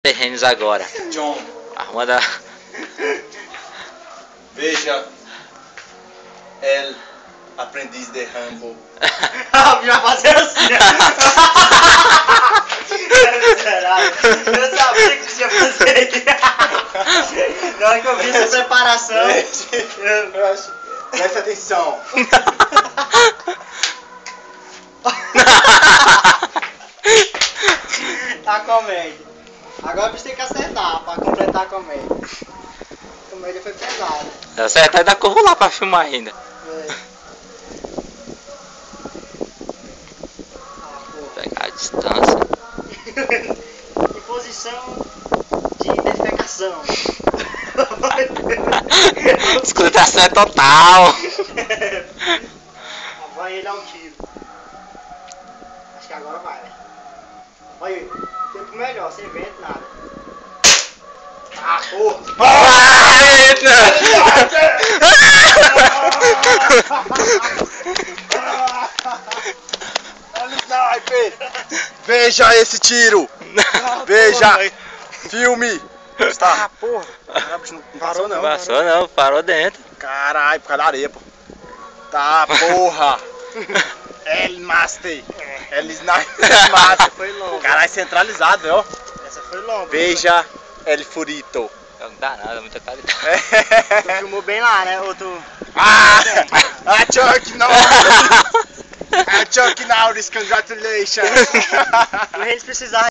terrenos agora. John. Arruma da... Veja. El aprendiz de Rambo. Já fazer assim. Eu sabia que você ia fazer aqui. Na hora que eu vi essa preparação. Presta atenção. Tá comédia. Agora você tem que acertar pra completar a comédia. A comédia foi pesada. Acertar e dá corro lá pra filmar ainda. Pegar a distância. Em posição de defecação. Escutação é total. Vai ele ao tiro. Acho que agora vai, né? Olha aí, tempo melhor, sem vento, nada. Ah, porra! Olha o sniper! Veja esse tiro! Veja! Filme! Está. Porra! Não parou não. Passou não, parou dentro. Caralho, por causa da areia, pô. Tá, porra! El Master! El Sniper Master! Foi longo. Caralho, centralizado, ó. Essa foi longa. Veja El Furito. Não dá nada, muita qualidade. Tu filmou bem lá, né? Ou tu... Ah! Chuck Norris! Chuck Norris, congratulations! O Reis precisava